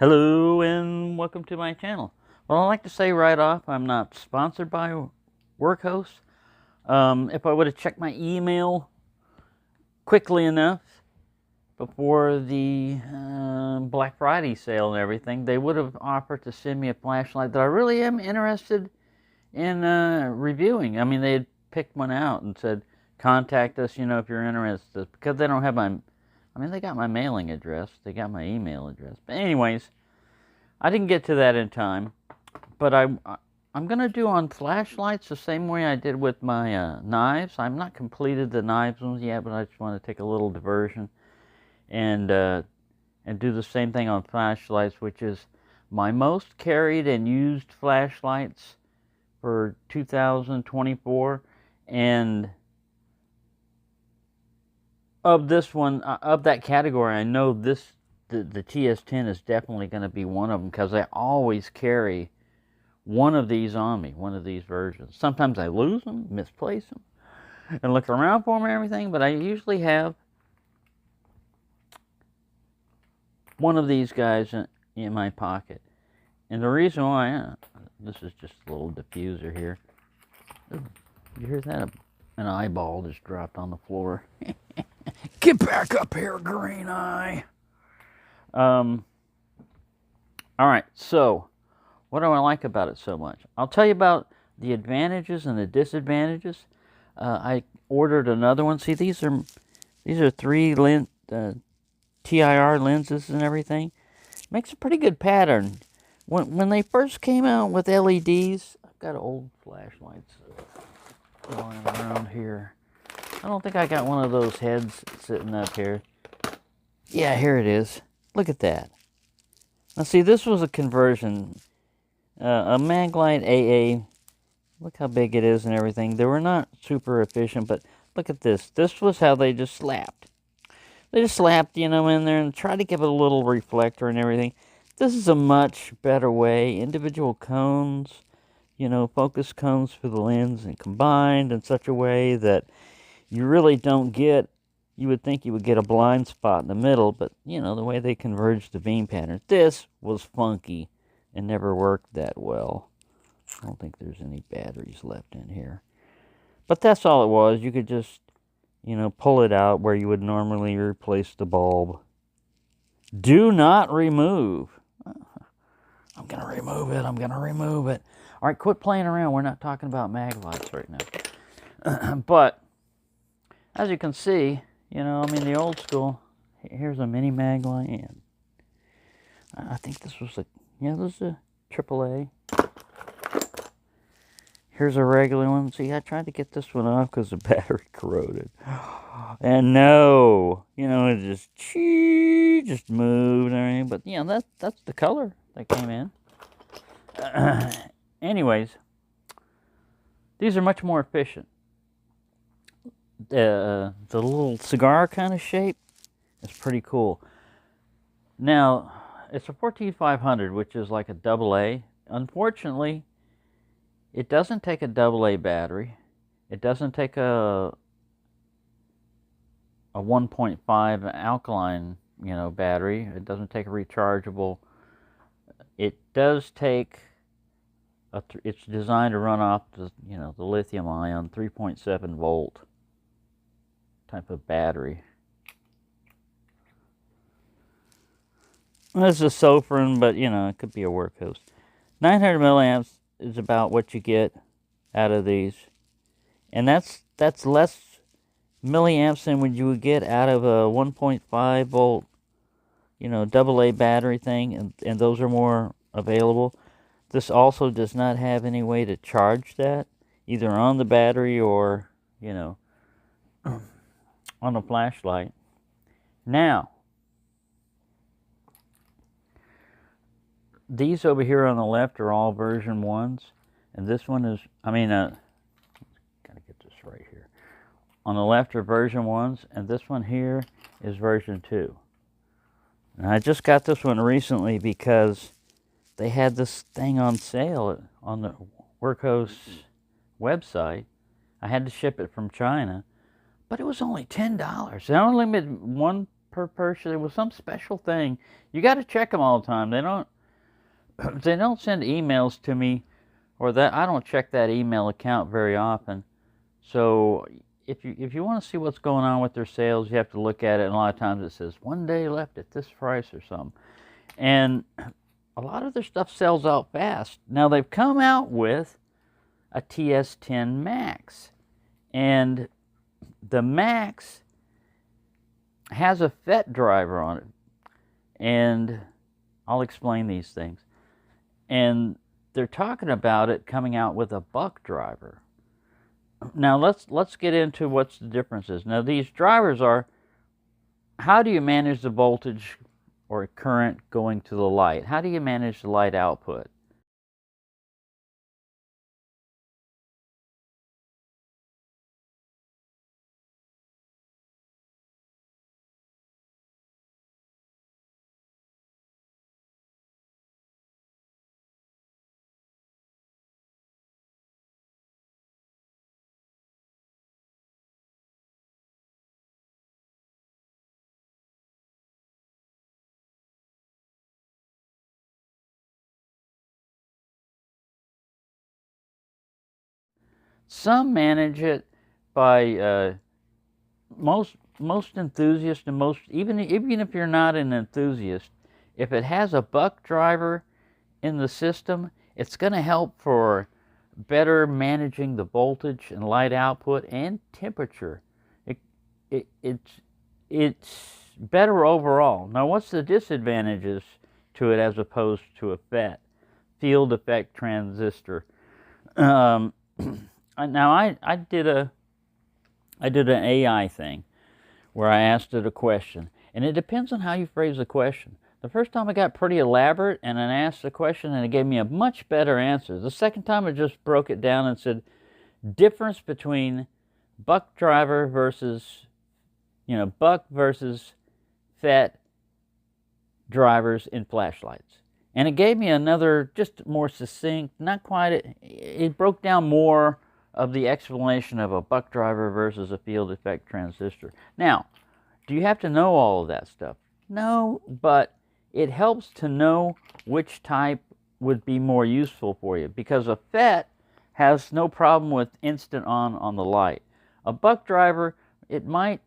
Hello and welcome to my channel. Well, I'd like to say right off, I'm not sponsored by Wurkkos. If I would have checked my email quickly enough before the Black Friday sale and everything, they would have offered to send me a flashlight that I really am interested in reviewing. I mean, they had picked one out and said, contact us, if you're interested. Because they don't have they got my mailing address. They got my email address. But anyways, I didn't get to that in time. But I'm going to do on flashlights the same way I did with my knives. I'm not completed the knives ones yet, but I just want to take a little diversion and do the same thing on flashlights, which is my most carried and used flashlights for 2024. And of this one, of that category, I know the TS10 is definitely going to be one of them, because I always carry one of these on me, one of these versions. Sometimes I lose them, misplace them, and look around for them and everything, but I usually have one of these guys in my pocket. And the reason why, this is just a little diffuser here. Ooh, you hear that? An eyeball just dropped on the floor. Get back up here, green eye. All right, so what do I like about it so much? I'll tell you about the advantages and the disadvantages. I ordered another one. See, these are 3 TIR lenses and everything. Makes a pretty good pattern. When they first came out with LEDs, I've got old flashlights going around here. I don't think I got one of those heads sitting up here. Yeah, here it is. Look at that. Now see, this was a conversion. A Maglite AA. Look how big it is and everything. They were not super efficient, but look at this. This was how they just slapped. They just slapped, in there and tried to give it a little reflector and everything. This is a much better way. Individual cones, focus cones for the lens, and combined in such a way that you really don't get, you would think you would get a blind spot in the middle, but, the way they converge the beam patterns. This was funky and never worked that well. I don't think there's any batteries left in here. But that's all it was. You could just, pull it out where you would normally replace the bulb. Do not remove. I'm going to remove it. I'm going to remove it. All right, quit playing around. We're not talking about mag lights right now. But as you can see, the old school, here's a mini mag light. And I think this was this is a AAA. Here's a regular one. See, I tried to get this one off because the battery corroded. And no, it just moved and everything. But, that's the color that came in. Anyways, these are much more efficient. The little cigar kind of shape is pretty cool. Now, it's a 14500, which is like a AA. Unfortunately, it doesn't take a AA battery. It doesn't take a 1.5 alkaline, battery. It doesn't take a rechargeable. It does take it's designed to run off the lithium ion 3.7 volt type of battery. This is a Sofran, but it could be a Wurkkos. 900 milliamps is about what you get out of these, and that's less milliamps than what you would get out of a 1.5 volt, AA battery thing, and those are more available. This also does not have any way to charge that, either on the battery or on a flashlight. Now, these over here on the left are all version 1s, and this one is, gotta get this right here. On the left are version 1s, and this one here is version 2. And I just got this one recently because they had this thing on sale on the Wurkkos website. I had to ship it from China, but it was only $10. They only made one per purchase. It was some special thing. You got to check them all the time. They don't send emails to me, or that I don't check that email account very often. So if you want to see what's going on with their sales, you have to look at it. And a lot of times it says 1 day left at this price or something. And a lot of their stuff sells out fast. Now they've come out with a TS10 Max, and the Max has a FET driver on it, and I'll explain these things. And they're talking about it coming out with a buck driver. Now let's get into what's the differences. Now these drivers are, how do you manage the voltage or current going to the light? How do you manage the light output? Some manage it by most enthusiasts, and most even if you're not an enthusiast, if it has a buck driver in the system, it's going to help for better managing the voltage and light output and temperature. It's better overall. Now, what's the disadvantages to it as opposed to a FET, field effect transistor? Now I did an AI thing where I asked it a question, and it depends on how you phrase the question. The first time I got pretty elaborate, and I asked the question, and it gave me a much better answer. The second time I just broke it down and said, difference between buck driver versus, buck versus FET drivers in flashlights. And it gave me another, just more succinct, not quite, it broke down more of the explanation of a buck driver versus a field effect transistor. Now, do you have to know all of that stuff? No, but it helps to know which type would be more useful for you, because a FET has no problem with instant on the light. A buck driver, it might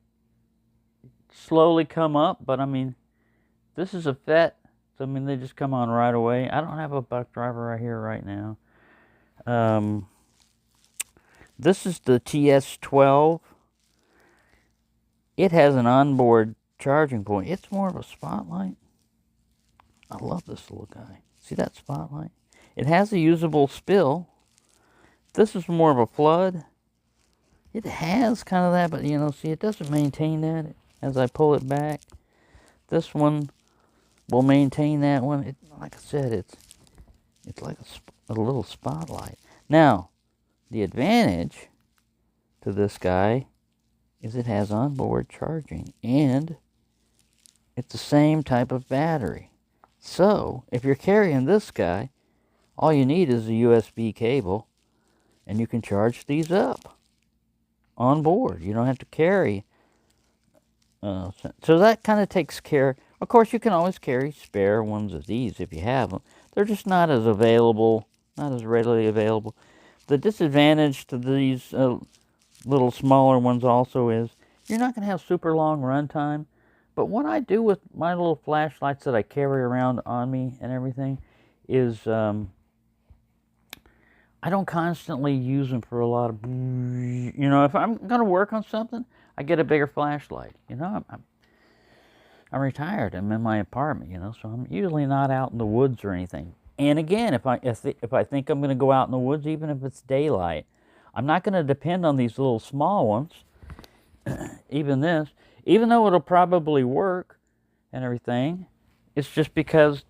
slowly come up, but I mean, this is a FET, so I mean, they just come on right away. I don't have a buck driver right here right now. This is the TS12. It has an onboard charging point. It's more of a spotlight. I love this little guy. See that spotlight? It has a usable spill. This is more of a flood. It has kind of that, but see, it doesn't maintain that as I pull it back. This one will maintain that one. Like I said, it's like a little spotlight. Now, the advantage to this guy is it has onboard charging, and it's the same type of battery. So, if you're carrying this guy, all you need is a USB cable, and you can charge these up on board. You don't have to carry. So that kind of takes care. Of course, you can always carry spare ones of these if you have them. They're just not as available, not as readily available. The disadvantage to these little smaller ones also is you're not going to have super long run time. But what I do with my little flashlights that I carry around on me and everything is I don't constantly use them for a lot of, if I'm going to work on something, I get a bigger flashlight. I'm retired. I'm in my apartment, so I'm usually not out in the woods or anything. And again, if I think I'm going to go out in the woods, even if it's daylight, I'm not going to depend on these little small ones. Even this, even though it'll probably work and everything, it's just because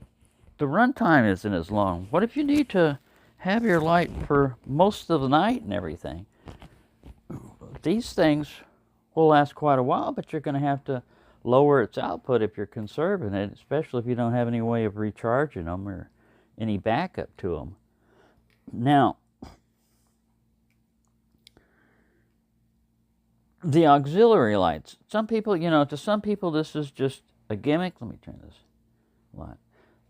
the runtime isn't as long. What if you need to have your light for most of the night and everything? These things will last quite a while, but you're going to have to lower its output if you're conserving it, especially if you don't have any way of recharging them or any backup to them. Now, the auxiliary lights. Some people, you know, to some people this is just a gimmick. Let me turn this light.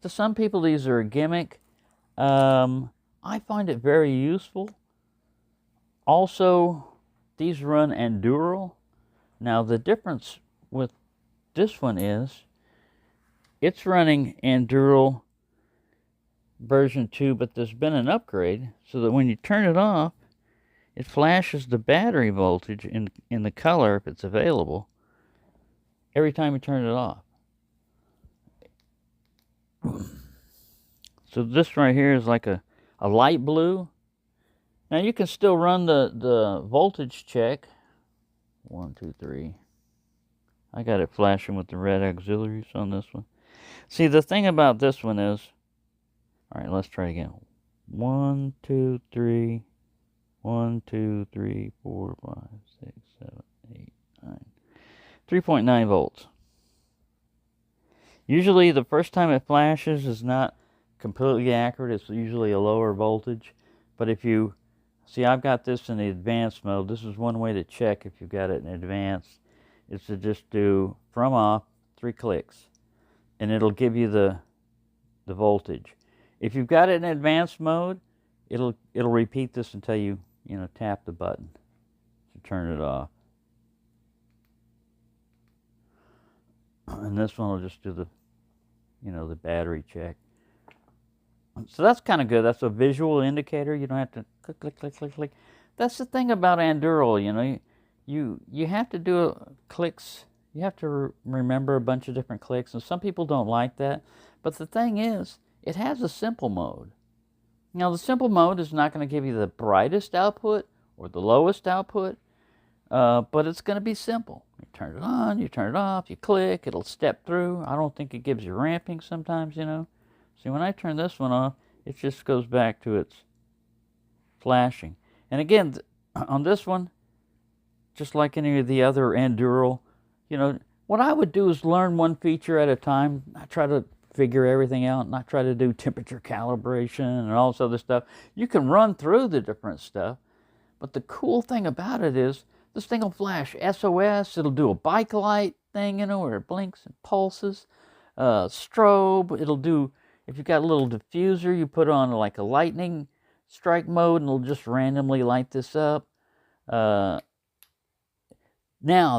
To some people these are a gimmick. I find it very useful. Also, these run Enduro. Now the difference with this one is it's running Enduro version 2, but there's been an upgrade so that when you turn it off, it flashes the battery voltage in the color, if it's available, every time you turn it off. So this right here is like a light blue. Now you can still run the voltage check. 1, 2, 3. I got it flashing with the red auxiliaries on this one. See, the thing about this one is, all right, let's try again. 1, 2, 3. 1, 2, 3, 4, 5, 6, 7, 8, 9. 3.9 volts. Usually the first time it flashes is not completely accurate. It's usually a lower voltage. But if you see, I've got this in the advanced mode. This is one way to check if you've got it in advanced. Is to just do from off 3 clicks, and it'll give you the voltage. If you've got it in advanced mode, it'll repeat this until you tap the button to turn it off. And this one will just do the the battery check. So that's kind of good. That's a visual indicator. You don't have to click, click, click, click, click. That's the thing about Enduro. You have to do clicks. You have to remember a bunch of different clicks, and some people don't like that. But the thing is, it has a simple mode. Now, the simple mode is not going to give you the brightest output or the lowest output, but it's going to be simple. You turn it on, you turn it off, you click, it'll step through. I don't think it gives you ramping sometimes, See, when I turn this one off, it just goes back to its flashing. And again, on this one, just like any of the other Enduro, what I would do is learn one feature at a time. I try to figure everything out, not try to do temperature calibration and all this other stuff. You can run through the different stuff, but the cool thing about it is this thing will flash SOS. It'll do a bike light thing, where it blinks and pulses. Strobe. It'll do, if you've got a little diffuser, you put on like a lightning strike mode, and it'll just randomly light this up. Now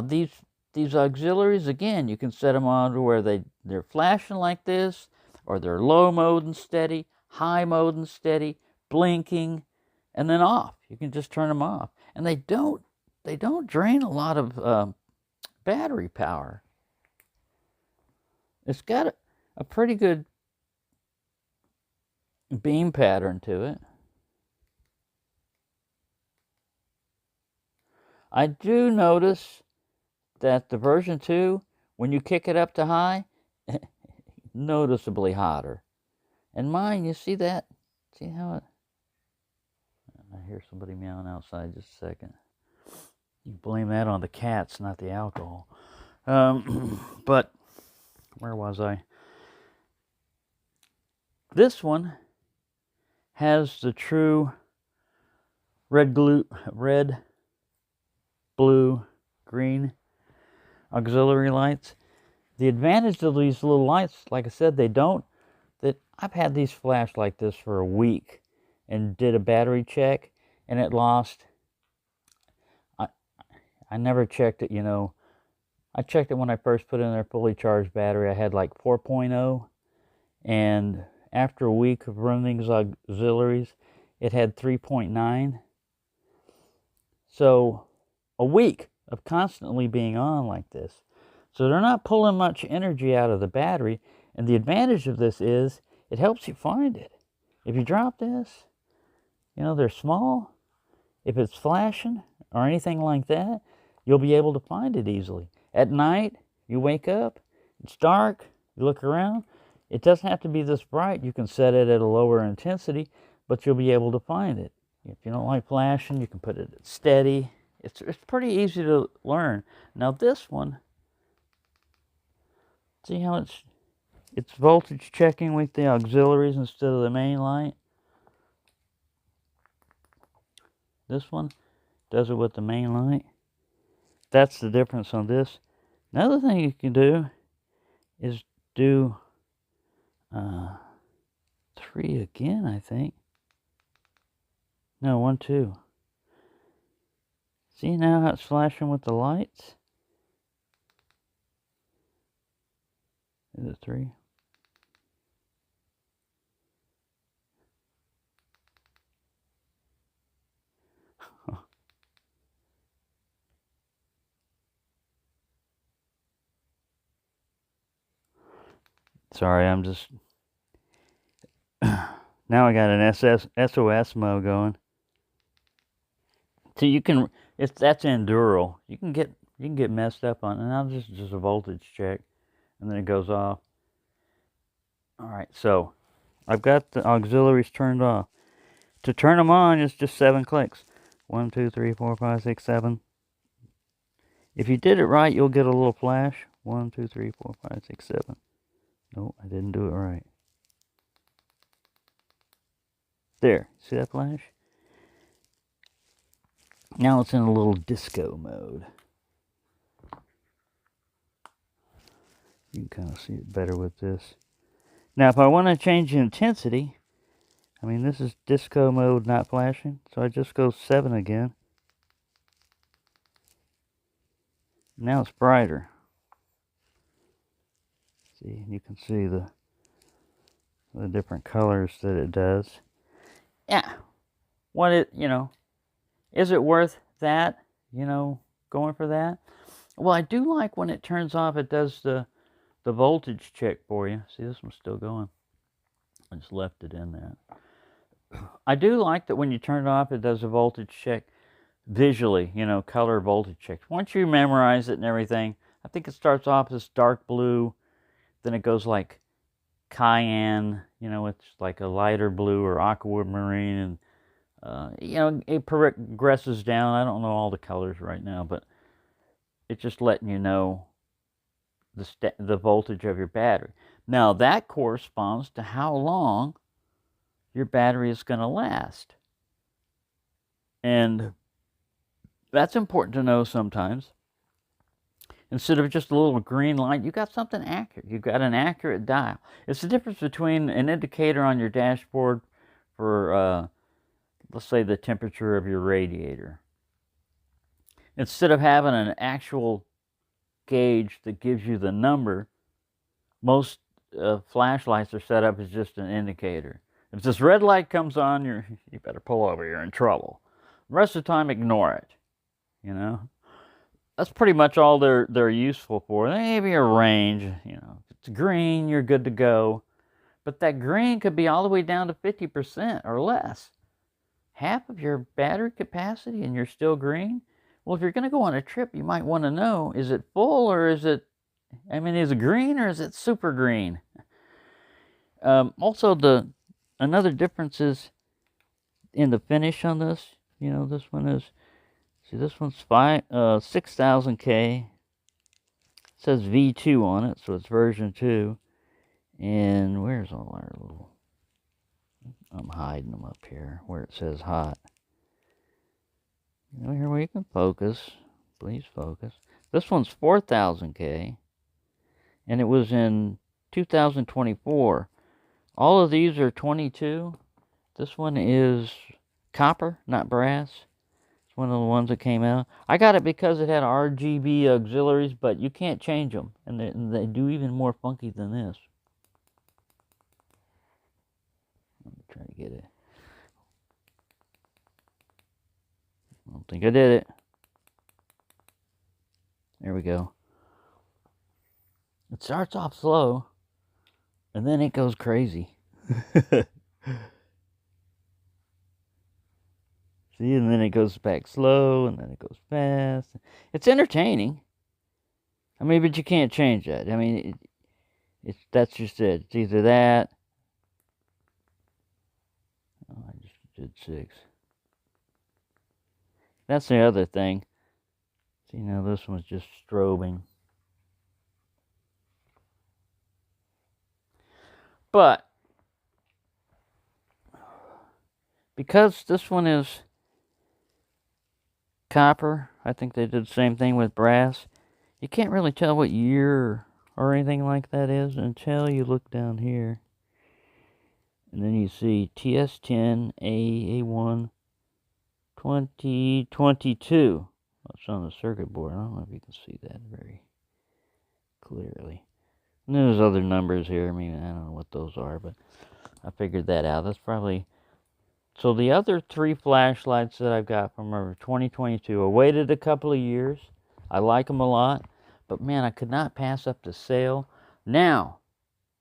these auxiliaries, again, you can set them on to where they're flashing like this, or they're low mode and steady, high mode and steady, blinking, and then off. You can just turn them off, and they don't drain a lot of battery power. It's got a pretty good beam pattern to it. I do notice that the version 2, when you kick it up to high, noticeably hotter. And mine, you see that? See how it... I hear somebody meowing outside. Just a second. You blame that on the cats, not the alcohol. But where was I? This one has the true red, blue, green auxiliary lights. The advantage of these little lights, like I said, I've had these flash like this for a week and did a battery check, and it lost. I never checked it, I checked it when I first put in their fully charged battery. I had like 4.0, and after a week of running these auxiliaries, it had 3.9. So a week of constantly being on like this. So they're not pulling much energy out of the battery, and the advantage of this is it helps you find it. If you drop this, they're small. If it's flashing or anything like that, you'll be able to find it easily. At night, you wake up, it's dark, you look around. It doesn't have to be this bright. You can set it at a lower intensity, but you'll be able to find it. If you don't like flashing, you can put it at steady. It's pretty easy to learn. Now this one, see how it's voltage checking with the auxiliaries instead of the main light? This one does it with the main light. that's the difference on this. Another thing you can do is do 3 again, I think. No, 1, 2. See now how it's flashing with the lights? Is it 3? Sorry, I'm just... Now I got an SOS mode going. So you can, if that's Enduro, you can get messed up on it. And now just a voltage check, and then it goes off. All right, so I've got the auxiliaries turned off. To turn them on, it's just 7 clicks. 1, 2, 3, 4, 5, 6, 7. If you did it right, you'll get a little flash. 1, 2, 3, 4, 5, 6, 7. Nope, I didn't do it right. There, see that flash? Now it's in a little disco mode. You can kind of see it better with this. Now, if I want to change the intensity, I mean, this is disco mode, not flashing, so I just go 7 again. Now it's brighter. See, you can see the different colors that it does. Yeah. Is it worth that, going for that? Well, I do like when it turns off, it does the voltage check for you. See, this one's still going. I just left it in there. I do like that when you turn it off, it does a voltage check visually, color voltage check. Once you memorize it and everything, I think it starts off as dark blue, then it goes like cayenne, it's like a lighter blue or aquamarine, and it progresses down. I don't know all the colors right now, but it's just letting you know the voltage of your battery. Now that corresponds to how long your battery is going to last. And that's important to know sometimes. Instead of just a little green light, you got something accurate. You've got an accurate dial. It's the difference between an indicator on your dashboard for, let's say, the temperature of your radiator. Instead of having an actual gauge that gives you the number, most flashlights are set up as just an indicator. If this red light comes on, you better pull over. You're in trouble. The rest of the time, ignore it. That's pretty much all they're useful for. Maybe a range. If it's green, you're good to go. But that green could be all the way down to 50% or less. Half of your battery capacity, and you're still green. Well, if you're going to go on a trip, you might want to know: is it full, or is it green, or is it super green? Also, another difference is in the finish on this. This one is, see, this one's 6000K. It says V2 on it, so it's version 2. And where's all our little... I'm hiding them up here where it says hot. Here where you can focus. Please focus. This one's 4000K. And it was in 2024. All of these are 22. This one is copper, not brass. It's one of the ones that came out. I got it because it had RGB auxiliaries, but you can't change them. And they do even more funky than this. Let me try to get it. I don't think I did it. There we go. It starts off slow, and then it goes crazy. See, and then it goes back slow, and then it goes fast. It's entertaining. But you can't change that. That's just it. It's either that. Oh, I just did 6. That's the other thing. See, now this one's just strobing. But because this one is copper. I think they did the same thing with brass. You can't really tell what year or anything like that is until you look down here. And then you see TS10 A1 2022. That's on the circuit board. I don't know if you can see that very clearly. And there's other numbers here. I mean, I don't know what those are, but I figured that out. That's probably... So the other 3 flashlights that I've got from are 2022. I waited a couple of years. I like them a lot. But man, I could not pass up the sale. Now,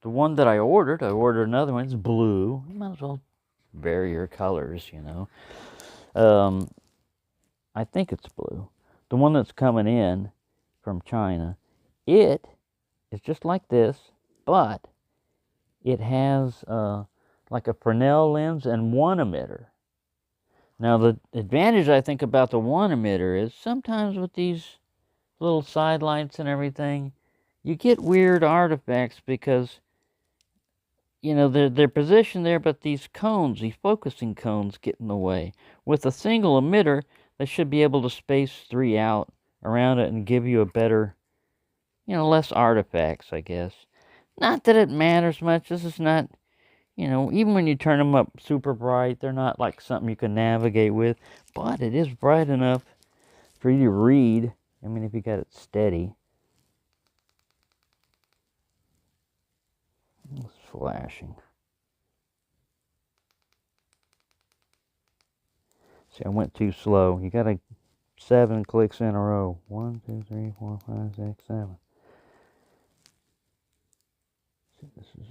the one that I ordered another one. It's blue. You might as well vary your colors, you know. I think it's blue. The one that's coming in from China, it is just like this, but it has like a Fresnel lens and one emitter. Now, the advantage I think about the one emitter is sometimes with these little side lights and everything, you get weird artifacts because, you know, they're positioned there, but these cones, these focusing cones, get in the way. With a single emitter, they should be able to space 3 out around it and give you a better, you know, less artifacts, I guess. Not that it matters much. This is not, you know, even when you turn them up super bright, they're not like something you can navigate with. But it is bright enough for you to read. I mean, if you got it steady. It's flashing. See, I went too slow. You got 7 clicks in a row. 1, 2, 3, 4, 5, 6, 7. See, this is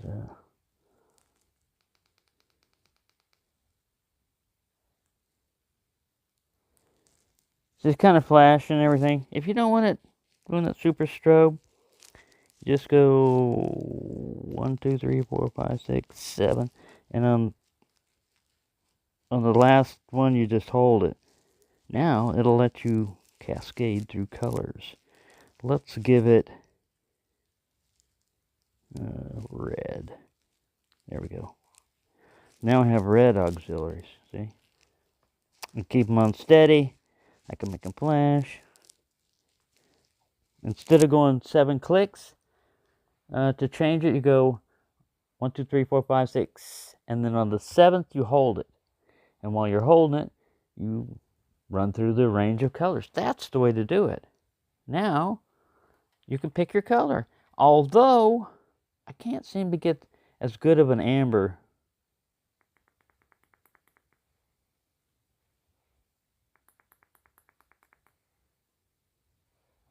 just kind of flashing and everything. If you don't want it doing that super strobe, just go 1, 2, 3, 4, 5, 6, 7, and on the last one you just hold it. Now it'll let you cascade through colors. Let's give it red. There we go. Now I have red auxiliaries. See, and keep them on steady. I can make them flash. Instead of going 7 clicks, to change it, you go 1, 2, 3, 4, 5, 6, and then on the 7th you hold it. And while you're holding it, you run through the range of colors. That's the way to do it. Now you can pick your color. Although I can't seem to get as good of an amber.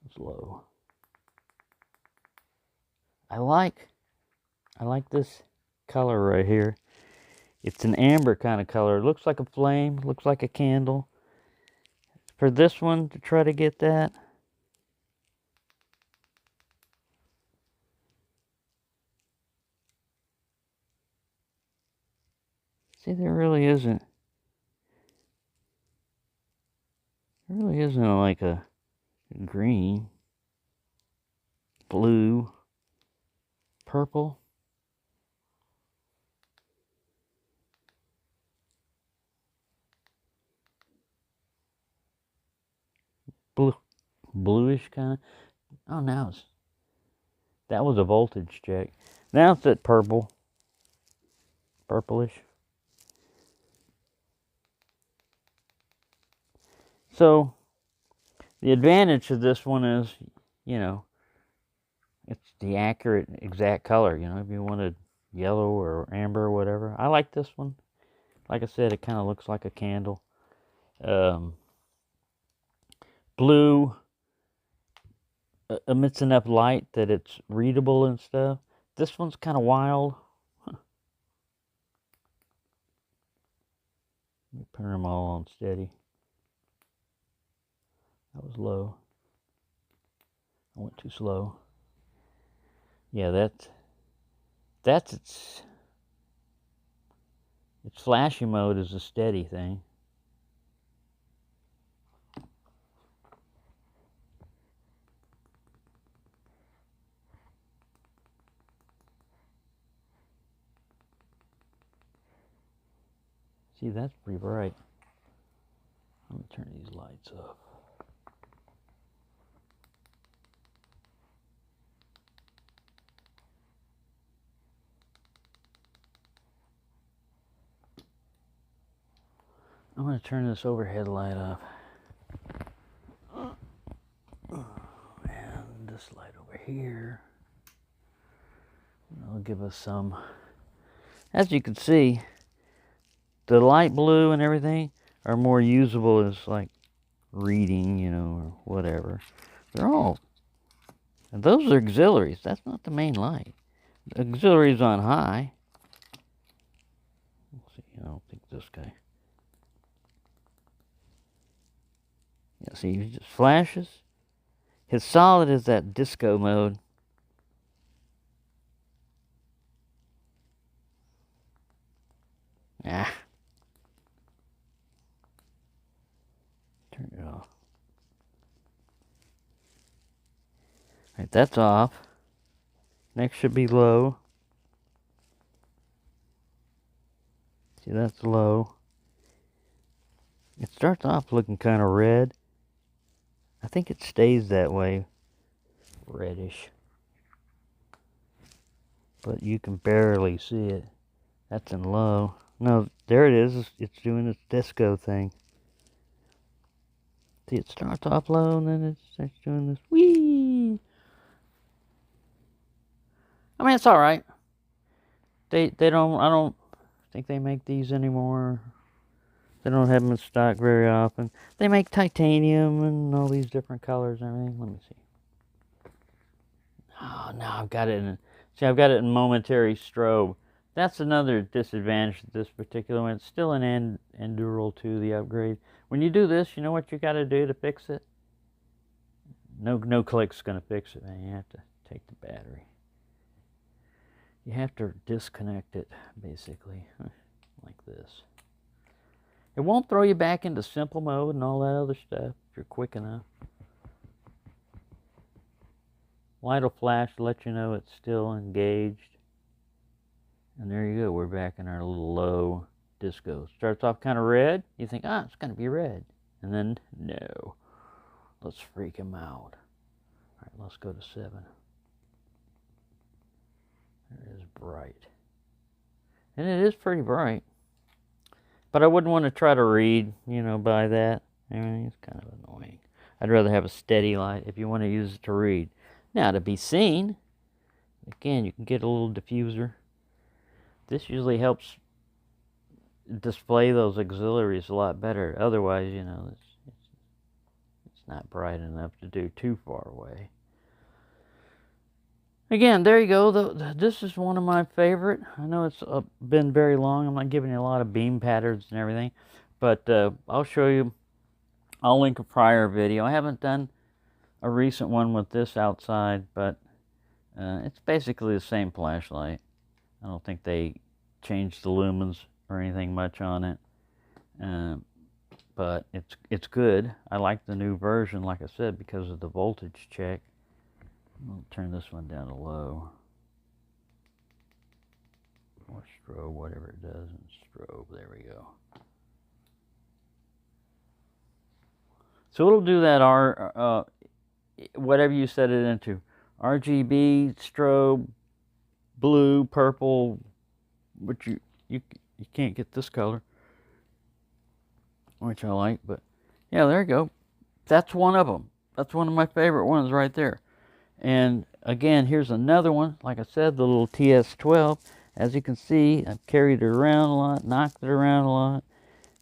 It's low. I like this color right here. It's an amber kind of color. It looks like a flame, looks like a candle. For this one, to try to get that, see, there really isn't like a green, blue, purple. Bluish kind of. Oh, now that was a voltage check. Now it's at purplish. So the advantage of this one is, you know, it's the accurate, exact color. You know, if you wanted yellow or amber or whatever. I like this one. Like I said, it kind of looks like a candle. Blue emits enough light that it's readable and stuff. This one's kind of wild. Let me turn them all on steady. That was low. I went too slow. Yeah, that's its flashy mode is a steady thing. See, that's pretty bright. Let me turn these lights up. I'm going to turn this overhead light off. And this light over here. It'll give us some. As you can see, the light blue and everything are more usable as like reading, you know, or whatever. They're all, and those are auxiliaries. That's not the main light. The auxiliary's on high. Let's see, I don't think this guy. Yeah, see, he just flashes. His solid is that disco mode. Ah. Turn it off. Alright, that's off. Next should be low. See, that's low. It starts off looking kind of red. I think it stays that way. Reddish. But you can barely see it. That's in low. No, there it is. It's doing its disco thing. See, it starts off low and then it starts doing this whee. I mean, it's all right. They don't. I don't think they make these anymore. They don't have them in stock very often. They make titanium and all these different colors and everything. Let me see. Oh, now I've got it in. See, I've got it in momentary strobe. That's another disadvantage of this particular one. It's still an Endural 2, the upgrade. When you do this, you know what you got to do to fix it? No click's going to fix it, man. You have to take the battery. You have to disconnect it, basically, like this. It won't throw you back into simple mode and all that other stuff if you're quick enough. Light will flash to let you know it's still engaged. And there you go, we're back in our little low disco. Starts off kind of red. You think, it's going to be red. And then, no. Let's freak him out. All right, let's go to 7. It is bright. And it is pretty bright. But I wouldn't want to try to read, you know, by that. I mean, it's kind of annoying. I'd rather have a steady light if you want to use it to read. Now, to be seen, again, you can get a little diffuser. This usually helps display those auxiliaries a lot better. Otherwise, you know, it's not bright enough to do too far away. Again, there you go. This is one of my favorite. I know it's been very long. I'm not giving you a lot of beam patterns and everything. But I'll show you. I'll link a prior video. I haven't done a recent one with this outside, but it's basically the same flashlight. I don't think they changed the lumens or anything much on it. But it's good. I like the new version, like I said, because of the voltage check. I'll turn this one down to low. Or strobe, whatever it does in strobe. There we go. So it'll do that whatever you set it into. RGB, strobe, blue, purple, but you can't get this color, which I like, but yeah, there you go. That's one of them. That's one of my favorite ones right there. And again, here's another one. Like I said, the little TS12. As you can see, I've carried it around a lot, knocked it around a lot.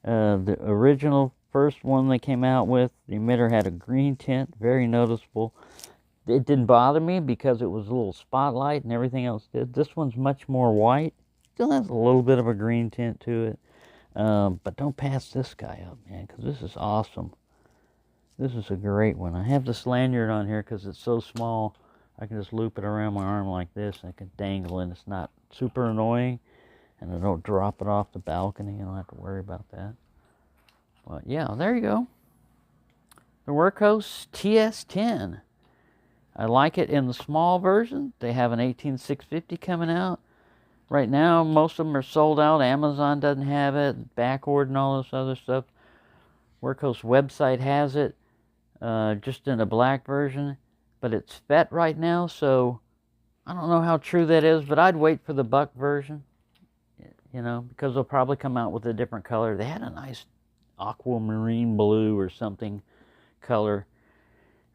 The original first one they came out with, the emitter had a green tint, very noticeable. It didn't bother me because it was a little spotlight and everything else did. This one's much more white. Still has a little bit of a green tint to it. But don't pass this guy up, man, because this is awesome. This is a great one. I have this lanyard on here because it's so small. I can just loop it around my arm like this. I can dangle it. It's not super annoying. And I don't drop it off the balcony. I don't have to worry about that. But yeah, there you go. The Wurkkos TS10. I like it in the small version. They have an 18650 coming out. Right now, most of them are sold out. Amazon doesn't have it. Backward and all this other stuff. Wurkkos website has it. Just in a black version. But it's FET right now, so I don't know how true that is, but I'd wait for the buck version. You know, because they'll probably come out with a different color. They had a nice aquamarine blue or something color,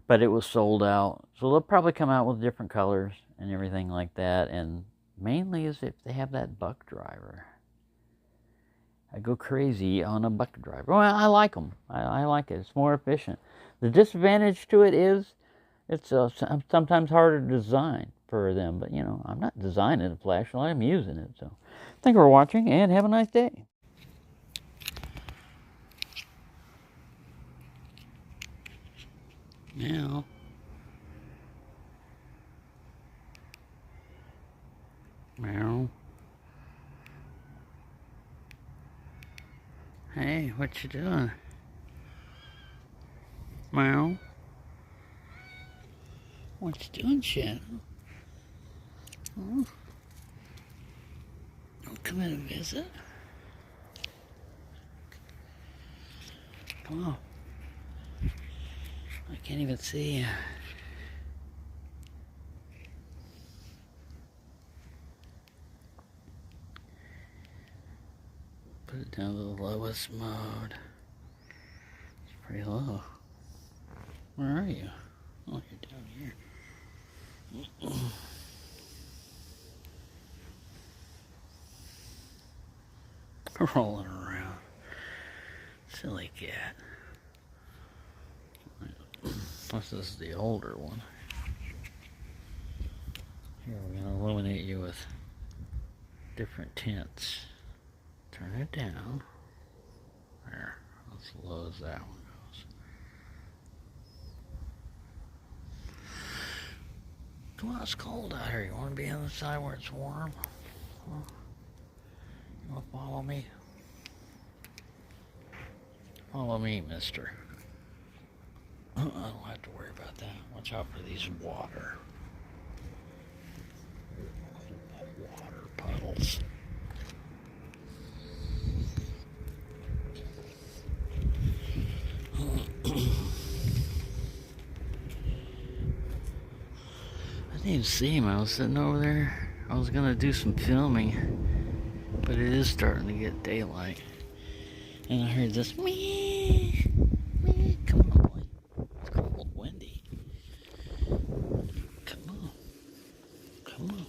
but it was sold out. So they'll probably come out with different colors and everything like that. And mainly is if they have that buck driver. I go crazy on a buck driver. Well, I like them. I like it. It's more efficient. The disadvantage to it is it's sometimes harder to design for them. But, you know, I'm not designing a flashlight. I'm using it. So thank you for watching and have a nice day. Now, meow. Hey, what you doing? Meow. What you doing, Shadow? Oh. Don't come in and visit. Come on. I can't even see you. Put it down to the lowest mode. It's pretty low. Where are you? Oh, you're down here. Rolling around. Silly cat. This is the older one. Here, we're going to illuminate you with different tints. Turn it down. There. As low as that one goes. Come on, it's cold out here. You want to be on the side where it's warm? Huh? You want to follow me? Follow me, mister. I don't have to worry about that. Watch out for these water puddles. I didn't even see him. I was sitting over there. I was gonna do some filming, but it is starting to get daylight, and I heard this meh, meh. Come on, boy. It's cold, windy. Come on, come on.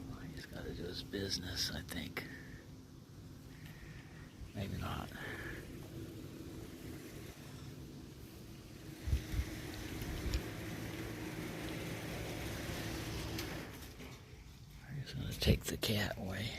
Well, he's got to do his business, I think. Maybe not. I'm just going to take the cat away.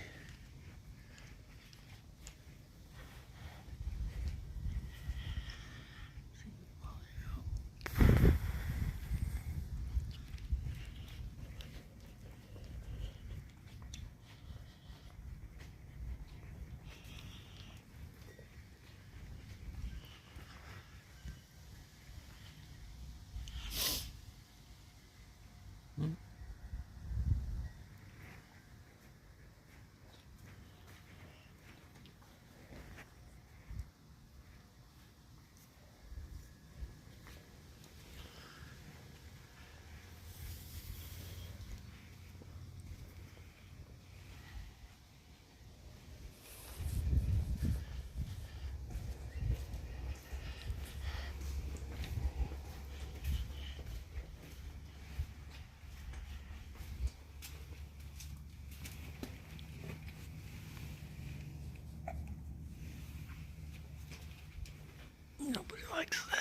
Nobody likes that.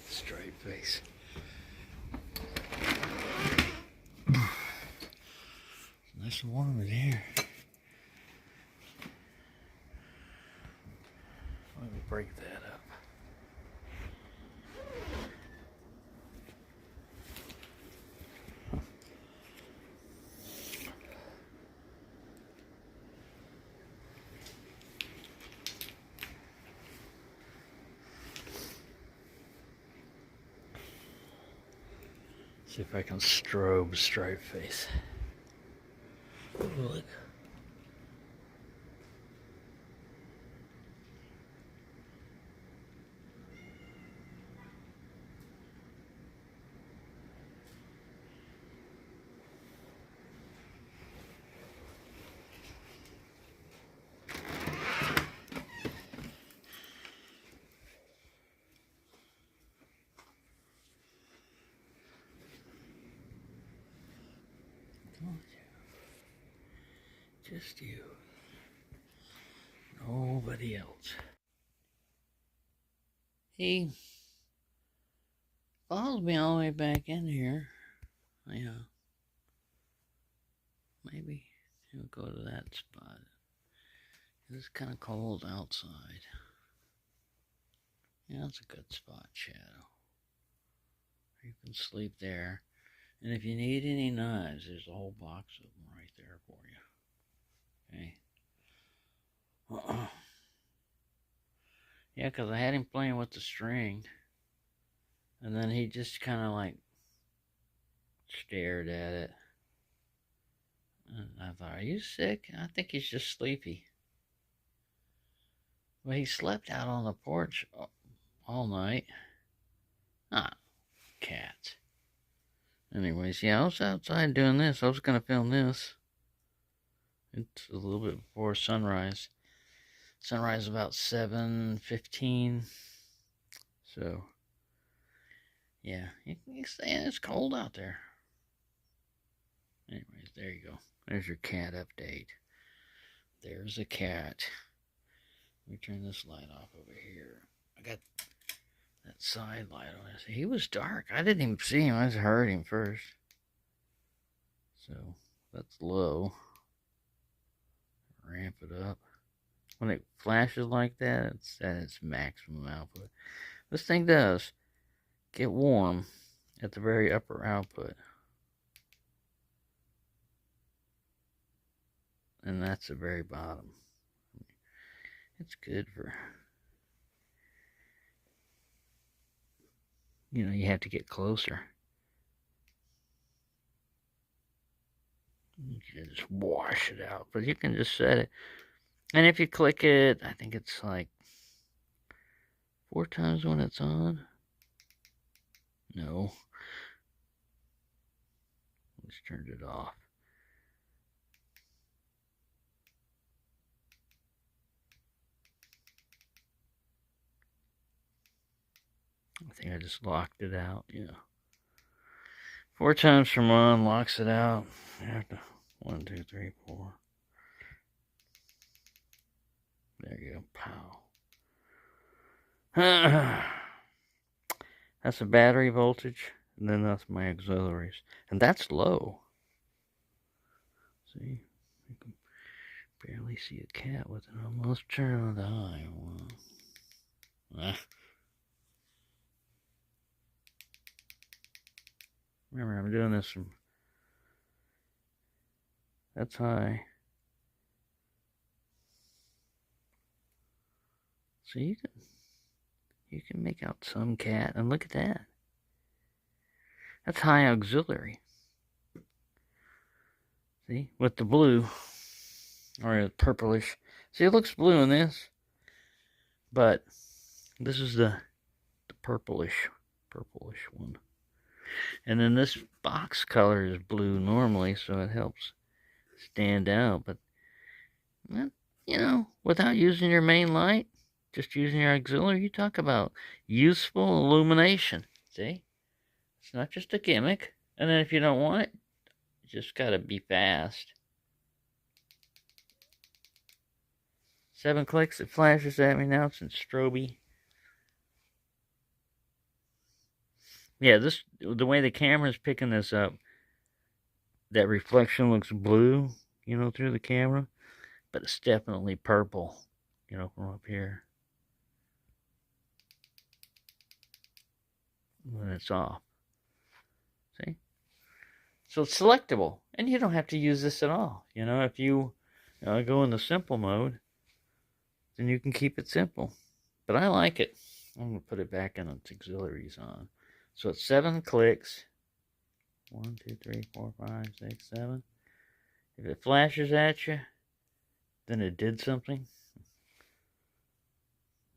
Straight face. Nice and warm in here. Let me break that up. See if I can strobe stripe face. Ooh, look. Just you. Nobody else. He follows me all the way back in here. Yeah. Maybe he'll go to that spot. It's kind of cold outside. Yeah, that's a good spot, Shadow. You can sleep there. And if you need any knives, there's a whole box of them right there for you. Okay. Yeah, because I had him playing with the string. And then he just kind of like stared at it. And I thought, are you sick? I think he's just sleepy. Well, he slept out on the porch all night. Ah, cat. Anyways, yeah, I was outside doing this. I was going to film this. It's a little bit before sunrise. Sunrise about 7:15. So, yeah, you can say it's cold out there. Anyways, there you go. There's your cat update. There's a cat. Let me turn this light off over here. I got that side light on. He was dark. I didn't even see him. I just heard him first. So, that's low. Ramp it up. When it flashes like that, it's at its maximum output. This thing does get warm at the very upper output. And that's the very bottom. It's good for, you know, you have to get closer. You can just wash it out, but you can just set it. And if you click it, I think it's like 4 times when it's on. No. Let's turn it off. I think I just locked it out, yeah. 4 times from on, locks it out. After 1, 2, 3, 4. There you go, pow. That's the battery voltage, and then that's my auxiliaries. And that's low. See? You can barely see a cat with it almost turned on the high. Remember, I'm doing this from, that's high. So you can make out some cat, and look at that. That's high auxiliary. See, with the blue, or purplish. See, it looks blue in this, but this is the purplish one. And then this box color is blue normally, so it helps stand out. But, you know, without using your main light, just using your auxiliary, you talk about useful illumination. See? It's not just a gimmick. And then if you don't want it, you just gotta be fast. 7 clicks, it flashes at me now. It's in strobe. Yeah, the way the camera's picking this up, that reflection looks blue, you know, through the camera. But it's definitely purple, you know, from up here. When it's off. See? So it's selectable. And you don't have to use this at all. You know, if you go in the simple mode, then you can keep it simple. But I like it. I'm going to put it back in its auxiliaries on. So it's 7 clicks. 1, 2, 3, 4, 5, 6, 7. If it flashes at you, then it did something.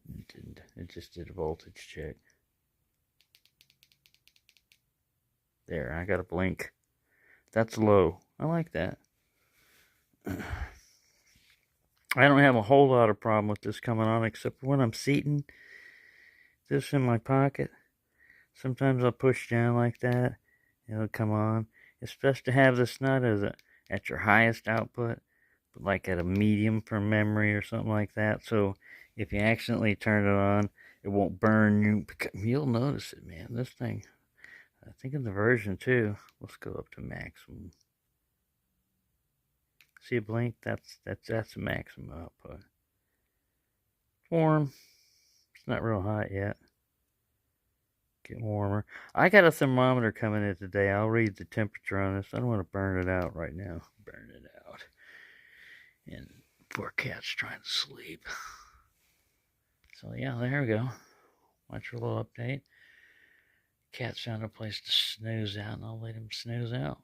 It didn't. It just did a voltage check. There, I got a blink. That's low. I like that. I don't have a whole lot of problem with this coming on, except for when I'm seating this in my pocket. Sometimes I'll push down like that, it'll come on. It's best to have this not at your highest output, but like at a medium for memory or something like that. So if you accidentally turn it on, it won't burn you. You'll notice it, man. This thing, I think in the version 2, let's go up to maximum. See a blink? That's the maximum output. Warm. It's not real hot yet. Get warmer. I got a thermometer coming in today. I'll read the temperature on this. I don't want to burn it out right now. Burn it out. And poor cat's trying to sleep. So yeah, there we go. Watch your little update. Cat's found a place to snooze out, and I'll let him snooze out.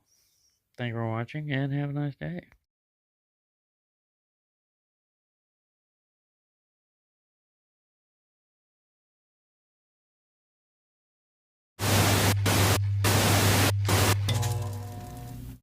Thank you for watching, and have a nice day.